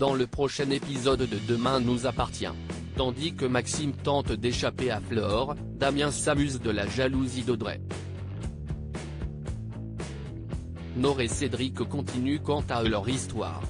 dans le prochain épisode de Demain nous appartient. Tandis que Maxime tente d'échapper à Flore, Damien s'amuse de la jalousie d'Audrey. Nord et Cédric continuent quant à eux leur histoire.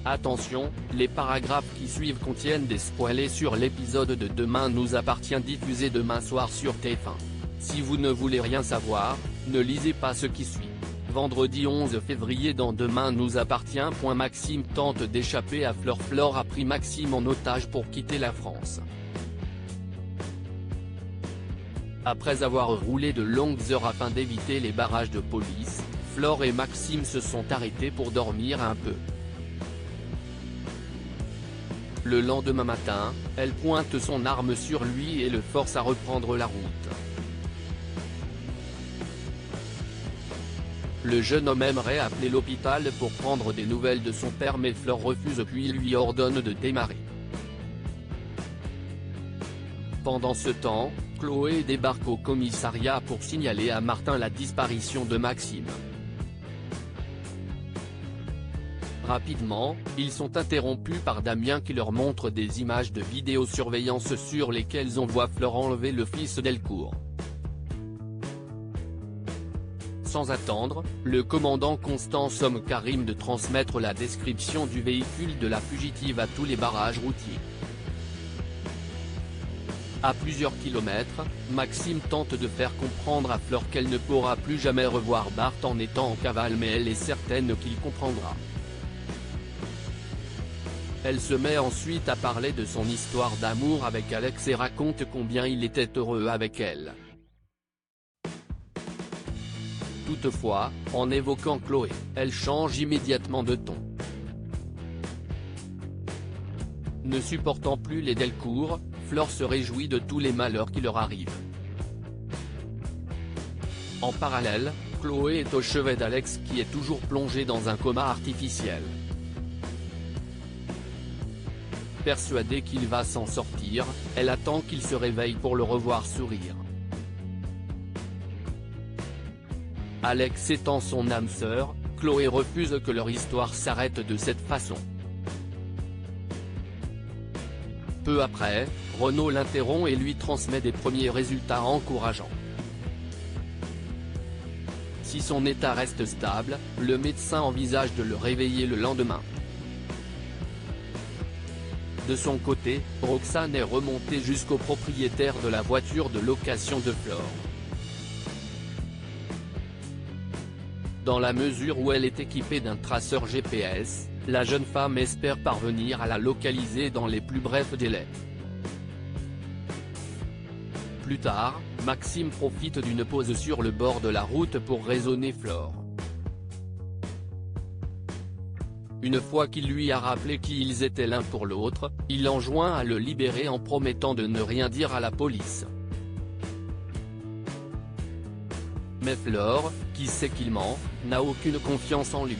Attention, les paragraphes qui suivent contiennent des spoilers sur l'épisode de Demain nous appartient diffusé demain soir sur TF1. Si vous ne voulez rien savoir, ne lisez pas ce qui suit. Vendredi 11 février dans Demain nous appartient. Maxime tente d'échapper à Flore. Flore a pris Maxime en otage pour quitter la France. Après avoir roulé de longues heures afin d'éviter les barrages de police, Flore et Maxime se sont arrêtés pour dormir un peu. Le lendemain matin, elle pointe son arme sur lui et le force à reprendre la route. Le jeune homme aimerait appeler l'hôpital pour prendre des nouvelles de son père mais Flore refuse puis lui ordonne de démarrer. Pendant ce temps, Chloé débarque au commissariat pour signaler à Martin la disparition de Maxime. Rapidement, ils sont interrompus par Damien qui leur montre des images de vidéosurveillance sur lesquelles on voit Flore enlever le fils Delcourt. Sans attendre, le commandant Constant somme Karim de transmettre la description du véhicule de la fugitive à tous les barrages routiers. À plusieurs kilomètres, Maxime tente de faire comprendre à Flore qu'elle ne pourra plus jamais revoir Bart en étant en cavale mais elle est certaine qu'il comprendra. Elle se met ensuite à parler de son histoire d'amour avec Alex et raconte combien il était heureux avec elle. Toutefois, en évoquant Chloé, elle change immédiatement de ton. Ne supportant plus les Delcourt, Flore se réjouit de tous les malheurs qui leur arrivent. En parallèle, Chloé est au chevet d'Alex qui est toujours plongé dans un coma artificiel. Persuadée qu'il va s'en sortir, elle attend qu'il se réveille pour le revoir sourire. Alex étant son âme sœur, Chloé refuse que leur histoire s'arrête de cette façon. Peu après, Renaud l'interrompt et lui transmet des premiers résultats encourageants. Si son état reste stable, le médecin envisage de le réveiller le lendemain. De son côté, Roxane est remontée jusqu'au propriétaire de la voiture de location de Flore. Dans la mesure où elle est équipée d'un traceur GPS, la jeune femme espère parvenir à la localiser dans les plus brefs délais. Plus tard, Maxime profite d'une pause sur le bord de la route pour raisonner Flore. Une fois qu'il lui a rappelé qui ils étaient l'un pour l'autre, il enjoint à le libérer en promettant de ne rien dire à la police. Mais Flore, qui sait qu'il ment, n'a aucune confiance en lui.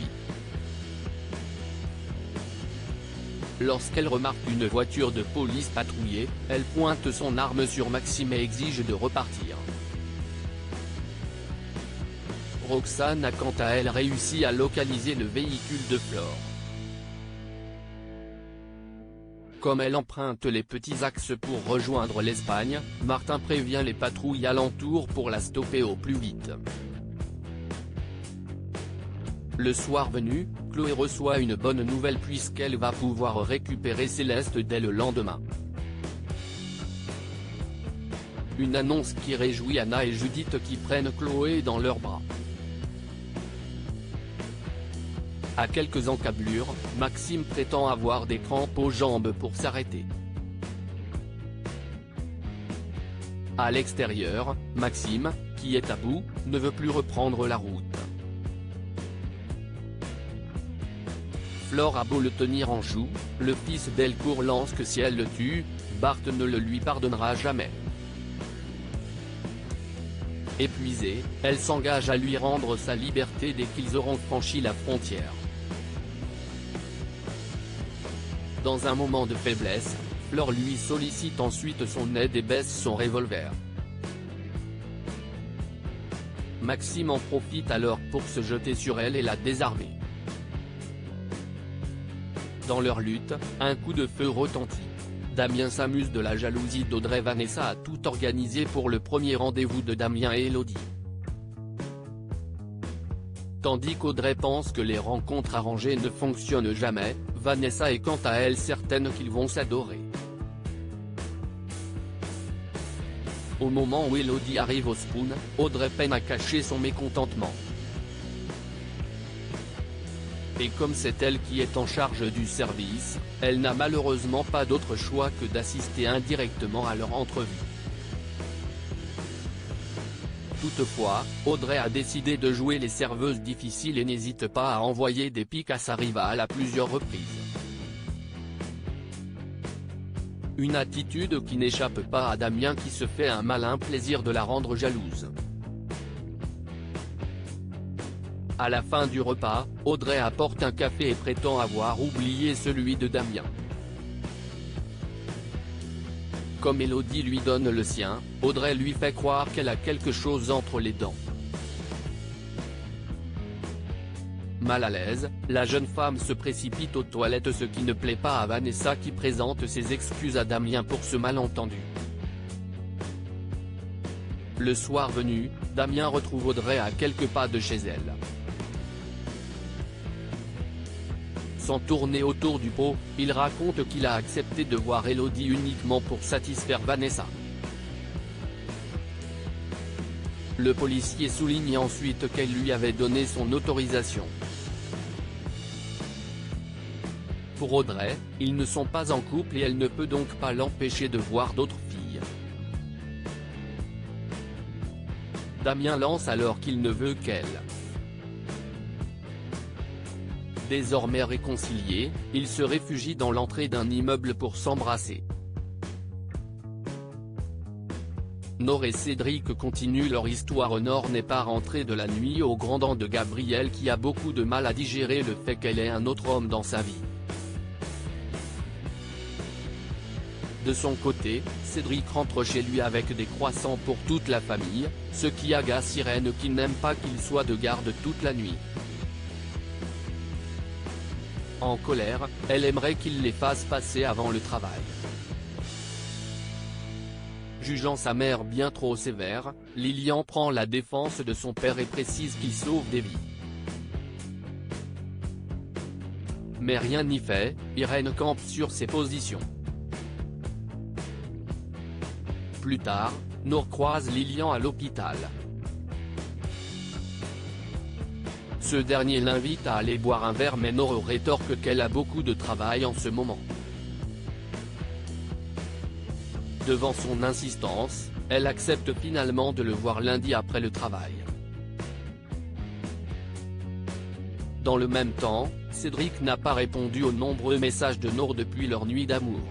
Lorsqu'elle remarque une voiture de police patrouillée, elle pointe son arme sur Maxime et exige de repartir. Roxane a quant à elle réussi à localiser le véhicule de Flore. Comme elle emprunte les petits axes pour rejoindre l'Espagne, Martin prévient les patrouilles alentour pour la stopper au plus vite. Le soir venu, Chloé reçoit une bonne nouvelle puisqu'elle va pouvoir récupérer Céleste dès le lendemain. Une annonce qui réjouit Anna et Judith qui prennent Chloé dans leurs bras. À quelques encablures, Maxime prétend avoir des crampes aux jambes pour s'arrêter. À l'extérieur, Maxime, qui est à bout, ne veut plus reprendre la route. Flore a beau le tenir en joue, le fils Delcourt lance que si elle le tue, Bart ne le lui pardonnera jamais. Épuisée, elle s'engage à lui rendre sa liberté dès qu'ils auront franchi la frontière. Dans un moment de faiblesse, Flore lui sollicite ensuite son aide et baisse son revolver. Maxime en profite alors pour se jeter sur elle et la désarmer. Dans leur lutte, un coup de feu retentit. Damien s'amuse de la jalousie d'Audrey. Vanessa a tout organisé pour le premier rendez-vous de Damien et Elodie. Tandis qu'Audrey pense que les rencontres arrangées ne fonctionnent jamais, Vanessa est quant à elle certaine qu'ils vont s'adorer. Au moment où Elodie arrive au Spoon, Audrey peine à cacher son mécontentement. Et comme c'est elle qui est en charge du service, elle n'a malheureusement pas d'autre choix que d'assister indirectement à leur entrevue. Toutefois, Audrey a décidé de jouer les serveuses difficiles et n'hésite pas à envoyer des piques à sa rivale à plusieurs reprises. Une attitude qui n'échappe pas à Damien qui se fait un malin plaisir de la rendre jalouse. À la fin du repas, Audrey apporte un café et prétend avoir oublié celui de Damien. Comme Elodie lui donne le sien, Audrey lui fait croire qu'elle a quelque chose entre les dents. Mal à l'aise, la jeune femme se précipite aux toilettes, ce qui ne plaît pas à Vanessa qui présente ses excuses à Damien pour ce malentendu. Le soir venu, Damien retrouve Audrey à quelques pas de chez elle. Sans tourner autour du pot, il raconte qu'il a accepté de voir Elodie uniquement pour satisfaire Vanessa. Le policier souligne ensuite qu'elle lui avait donné son autorisation. Pour Audrey, ils ne sont pas en couple et elle ne peut donc pas l'empêcher de voir d'autres filles. Damien lance alors qu'il ne veut qu'elle. Désormais réconciliés, ils se réfugient dans l'entrée d'un immeuble pour s'embrasser. Nord et Cédric continuent leur histoire. Nord n'est pas rentré de la nuit au grand dam de Gabrielle qui a beaucoup de mal à digérer le fait qu'elle ait un autre homme dans sa vie. De son côté, Cédric rentre chez lui avec des croissants pour toute la famille, ce qui agace Irène qui n'aime pas qu'il soit de garde toute la nuit. En colère, elle aimerait qu'il les fasse passer avant le travail. Jugeant sa mère bien trop sévère, Lilian prend la défense de son père et précise qu'il sauve des vies. Mais rien n'y fait, Irène campe sur ses positions. Plus tard, Nord croise Lilian à l'hôpital. Ce dernier l'invite à aller boire un verre mais Nord rétorque qu'elle a beaucoup de travail en ce moment. Devant son insistance, elle accepte finalement de le voir lundi après le travail. Dans le même temps, Cédric n'a pas répondu aux nombreux messages de Nord depuis leur nuit d'amour.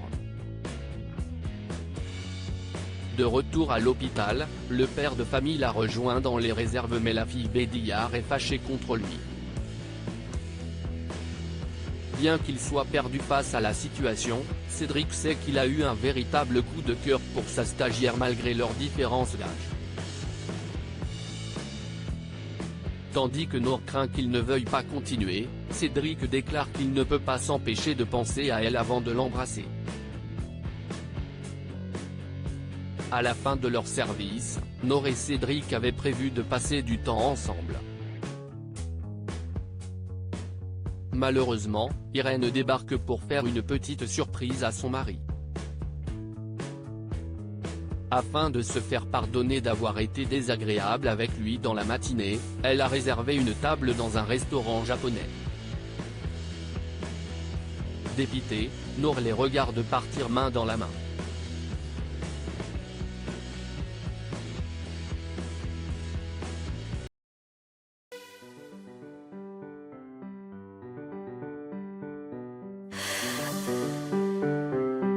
De retour à l'hôpital, le père de famille l'a rejoint dans les réserves mais la fille Bédillard est fâchée contre lui. Bien qu'il soit perdu face à la situation, Cédric sait qu'il a eu un véritable coup de cœur pour sa stagiaire malgré leurs différences d'âge. Tandis que Nord craint qu'il ne veuille pas continuer, Cédric déclare qu'il ne peut pas s'empêcher de penser à elle avant de l'embrasser. À la fin de leur service, Nord et Cédric avaient prévu de passer du temps ensemble. Malheureusement, Irène débarque pour faire une petite surprise à son mari. Afin de se faire pardonner d'avoir été désagréable avec lui dans la matinée, elle a réservé une table dans un restaurant japonais. Dépité, Nord les regarde partir main dans la main.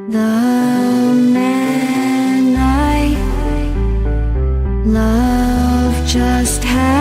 The man I love just had